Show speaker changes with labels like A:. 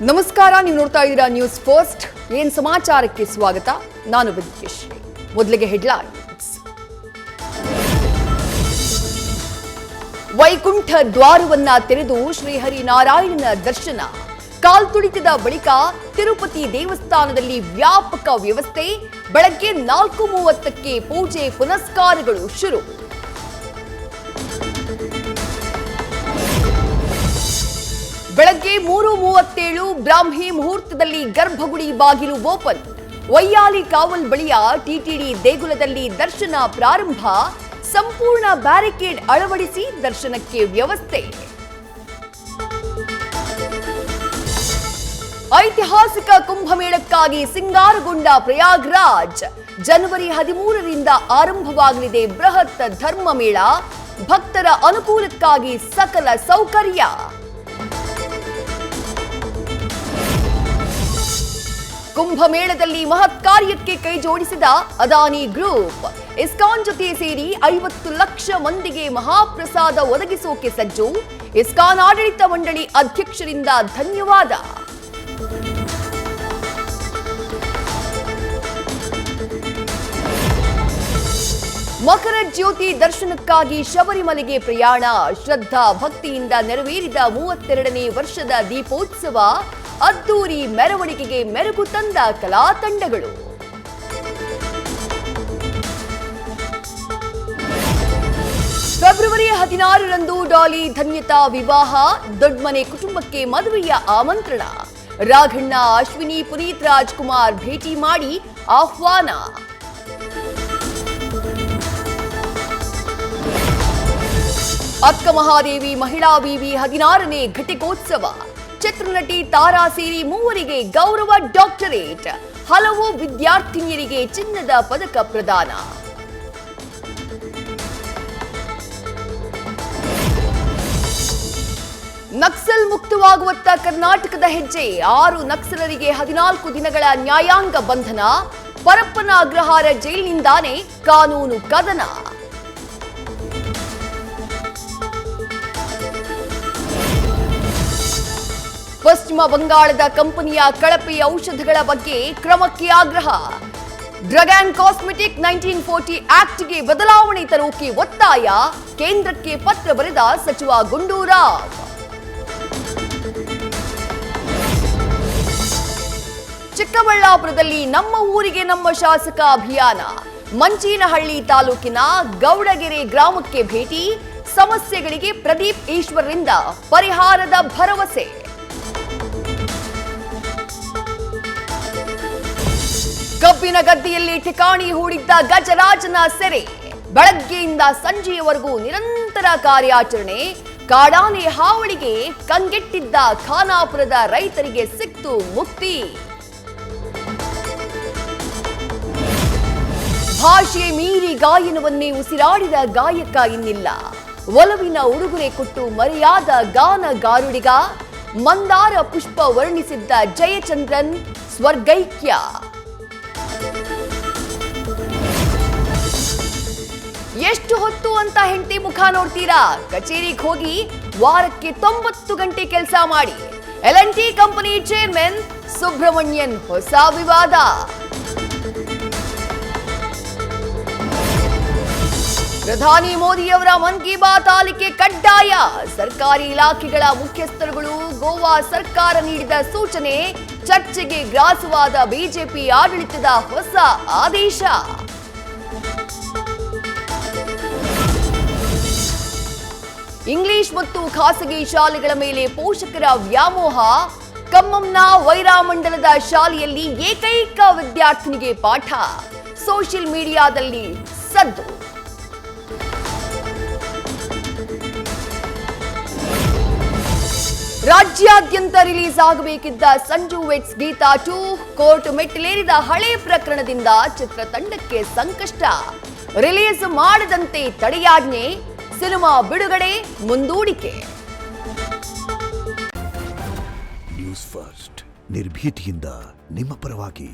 A: ನಮಸ್ಕಾರ, ನೀವು ನೋಡ್ತಾ ಇದ್ದೀರಾ ನ್ಯೂಸ್ ಫಸ್ಟ್. ಏನ್ ಸಮಾಚಾರಕ್ಕೆ ಸ್ವಾಗತ. ನಾನು ವಿದ್ಯಶ್ರೀ. ಮೊದಲಿಗೆ ಹೆಡ್ಲೈನ್ಸ್. ವೈಕುಂಠ ದ್ವಾರವನ್ನ ತೆರೆದು ಶ್ರೀಹರಿನಾರಾಯಣನ ದರ್ಶನ. ಕಾಲ್ತುಳಿತದ ಬಳಿಕ ತಿರುಪತಿ ದೇವಸ್ಥಾನದಲ್ಲಿ ವ್ಯಾಪಕ ವ್ಯವಸ್ಥೆ. ಬೆಳಗ್ಗೆ 4:30ಕ್ಕೆ ಪೂಜೆ ಪುನಸ್ಕಾರಗಳು ಶುರು. ಬೆಳಗ್ಗೆ 3:37 ಬ್ರಾಹ್ಮಿ ಮುಹೂರ್ತದಲ್ಲಿ ಗರ್ಭಗುಡಿ ಬಾಗಿಲು ಓಪನ್. ವೈಯಾಲಿ ಕಾವಲ್ ಬಳಿಯ ಟಿಟಿಡಿ ದೇಗುಲದಲ್ಲಿ ದರ್ಶನ ಪ್ರಾರಂಭ. ಸಂಪೂರ್ಣ ಬ್ಯಾರಿಕೇಡ್ ಅಳವಡಿಸಿ ದರ್ಶನಕ್ಕೆ ವ್ಯವಸ್ಥೆ. ಐತಿಹಾಸಿಕ ಕುಂಭಮೇಳಕ್ಕಾಗಿ ಸಿಂಗಾರಗೊಂಡ ಪ್ರಯಾಗ್ರಾಜ್. ಜನವರಿ 13ರಿಂದ ಆರಂಭವಾಗಲಿದೆ ಬೃಹತ್ ಧರ್ಮಮೇಳ. ಭಕ್ತರ ಅನುಕೂಲಕ್ಕಾಗಿ ಸಕಲ ಸೌಕರ್ಯ. ಕುಂಭಮೇಳದಲ್ಲಿ ಮಹತ್ ಕಾರ್ಯಕ್ಕೆ ಕೈ ಜೋಡಿಸಿದ ಅದಾನಿ ಗ್ರೂಪ್. ಇಸ್ಕಾನ್ ಜೊತೆ ಸೇರಿ 50 ಲಕ್ಷ ಮಂದಿಗೆ ಮಹಾಪ್ರಸಾದ ಒದಗಿಸೋಕೆ ಸಜ್ಜು. ಇಸ್ಕಾನ್ ಆಡಳಿತ ಮಂಡಳಿ ಅಧ್ಯಕ್ಷರಿಂದ ಧನ್ಯವಾದ. ಮಕರ ಜ್ಯೋತಿ ದರ್ಶನಕ್ಕಾಗಿ ಶಬರಿಮಲೆಗೆ ಪ್ರಯಾಣ. ಶ್ರದ್ಧಾ ಭಕ್ತಿಯಿಂದ ನೆರವೇರಿದ 32ನೇ ವರ್ಷದ ದೀಪೋತ್ಸವ. ಅದ್ದೂರಿ ಮೆರವಣಿಗೆಗೆ ಮೆರುಗು ತಂದ ಕಲಾ ತಂಡಗಳು. ಫೆಬ್ರವರಿ 16ರಂದು ಡಾಲಿ ಧನ್ಯತಾ ವಿವಾಹ. ದೊಡ್ಮನೆ ಕುಟುಂಬಕ್ಕೆ ಮದುವೆಯ ಆಮಂತ್ರಣ. ರಾಘಣ್ಣ, ಅಶ್ವಿನಿ, ಪುನೀತ್ ರಾಜ್ಕುಮಾರ್ ಭೇಟಿ ಮಾಡಿ ಆಹ್ವಾನ. ಅಕ್ಕ ಮಹಾದೇವಿ ಮಹಿಳಾ ವಿವಿ 16ನೇ ಘಟಿಕೋತ್ಸವ. ಚಿತ್ರನಟಿ ತಾರಾ ಸೇರಿ 3ರಿಗೆ ಗೌರವ ಡಾಕ್ಟರೇಟ್. ಹಲವು ವಿದ್ಯಾರ್ಥಿನಿಯರಿಗೆ ಚಿನ್ನದ ಪದಕ ಪ್ರದಾನ. ನಕ್ಸಲ್ ಮುಕ್ತವಾಗುವತ್ತ ಕರ್ನಾಟಕದ ಹೆಜ್ಜೆ. 6 ನಕ್ಸಲರಿಗೆ 14 ದಿನಗಳ ನ್ಯಾಯಾಂಗ ಬಂಧನ. ಪರಪ್ಪನ ಅಗ್ರಹಾರ ಜೈಲಿನಿಂದಾನೇ ಕಾನೂನು ಕದನ. ಪಶ್ಚಿಮ ಬಂಗಾಳದ ಕಂಪನಿಯ ಕಳಪೆ ಔಷಧಗಳ ಬಗ್ಗೆ ಕ್ರಮಕ್ಕೆ ಆಗ್ರಹ. ಡ್ರಗ್ ಅಂಡ್ ಕಾಸ್ಮೆಟಿಕ್ 1940 ಆಕ್ಟ್ಗೆ ಬದಲಾವಣೆ ತರೋಕೆ ಒತ್ತಾಯ. ಕೇಂದ್ರಕ್ಕೆ ಪತ್ರ ಬರೆದ ಸಚಿವ ಗುಂಡೂರಾವ್. ಚಿಕ್ಕಬಳ್ಳಾಪುರದಲ್ಲಿ ನಮ್ಮ ಊರಿಗೆ ನಮ್ಮ ಶಾಸಕ ಅಭಿಯಾನ. ಮಂಚೇನಹಳ್ಳಿ ತಾಲೂಕಿನ ಗೌಡಗೆರೆ ಗ್ರಾಮಕ್ಕೆ ಭೇಟಿ. ಸಮಸ್ಯೆಗಳಿಗೆ ಪ್ರದೀಪ್ ಈಶ್ವರ್ರಿಂದ ಪರಿಹಾರದ ಭರವಸೆ. ಕಬ್ಬಿನ ಗದ್ದೆಯಲ್ಲಿ ಠಿಕಾಣಿ ಹೂಡಿದ್ದ ಗಜರಾಜನ ಸೆರೆ. ಬೆಳಗ್ಗೆಯಿಂದ ಸಂಜೆಯವರೆಗೂ ನಿರಂತರ ಕಾರ್ಯಾಚರಣೆ. ಕಾಡಾನೆ ಹಾವಳಿಗೆ ಕಂಗೆಟ್ಟಿದ್ದ ಖಾನಾಪುರದ ರೈತರಿಗೆ ಸಿಕ್ತು ಮುಕ್ತಿ. ಭಾಷೆ ಮೀರಿ ಗಾಯನವನ್ನೇ ಉಸಿರಾಡಿದ ಗಾಯಕ ಇನ್ನಿಲ್ಲ. ಒಲವಿನ ಉಡುಗೊರೆ ಕೊಟ್ಟು ಮರೆಯಾದ ಗಾನಗಾರುಡಿಗ. ಮಂದಾರ ಪುಷ್ಪ ವರ್ಣಿಸಿದ್ದ ಜಯಚಂದ್ರನ್ ಸ್ವರ್ಗೈಕ್ಯ. ಎಷ್ಟು ಹೊತ್ತು ಅಂತ ಹೆಂಡತಿ ಮುಖ ನೋಡ್ತೀರಾ? ಕಚೇರಿಗೆ ಹೋಗಿ ವಾರಕ್ಕೆ 90 ಗಂಟೆ ಕೆಲಸ ಮಾಡಿ. L&T ಕಂಪನಿ ಚೇರ್ಮನ್ ಸುಬ್ರಹ್ಮಣ್ಯನ್ ಹೊಸ ವಿವಾದ. ಪ್ರಧಾನಿ ಮೋದಿಯವರ ಮನ್ ಕಿ ಬಾತ್ ಆಲಿಕೆ ಕಡ್ಡಾಯ. ಸರ್ಕಾರಿ ಇಲಾಖೆಗಳ ಮುಖ್ಯಸ್ಥರುಗಳು ಗೋವಾ ಸರ್ಕಾರ ನೀಡಿದ ಸೂಚನೆ. ಚರ್ಚೆಗೆ ಗ್ರಾಸವಾದ ಬಿಜೆಪಿ ಆಡಳಿತದ ಹೊಸ ಆದೇಶ. ಇಂಗ್ಲಿಷ್ ಮತ್ತು ಖಾಸಗಿ ಶಾಲೆಗಳ ಮೇಲೆ ಪೋಷಕರ ವ್ಯಾಮೋಹ. ಖಮ್మంನ ವೈರಾಮಂಡಲದ ಶಾಲೆಯಲ್ಲಿ ಏಕೈಕ ವಿದ್ಯಾರ್ಥಿನಿಗೆ ಪಾಠ. ಸೋಷಿಯಲ್ ಮೀಡಿಯಾದಲ್ಲಿ ಸದ್ದು. ರಾಜ್ಯಾದ್ಯಂತ ರಿಲೀಸ್ ಆಗಬೇಕಿದ್ದ ಸಂಜು ವೆಟ್ಸ್ ಗೀತಾ 2 ಕೋರ್ಟ್ ಮೆಟ್ಟಿಲೇರಿದ ಹಳೆ ಪ್ರಕರಣದಿಂದ ಚಿತ್ರತಂಡಕ್ಕೆ ಸಂಕಷ್ಟ. ರಿಲೀಸ್ ಮಾಡದಂತೆ ತಡೆಯಾಜ್ಞೆ. ಸಿನಿಮಾ ಬಿಡುಗಡೆ ಮುಂದೂಡಿಕೆ.
B: ನ್ಯೂಸ್ ಫಸ್ಟ್ ನಿರ್ಭೀತಿಯಿಂದ ನಿಮ್ಮ ಪರವಾಗಿ.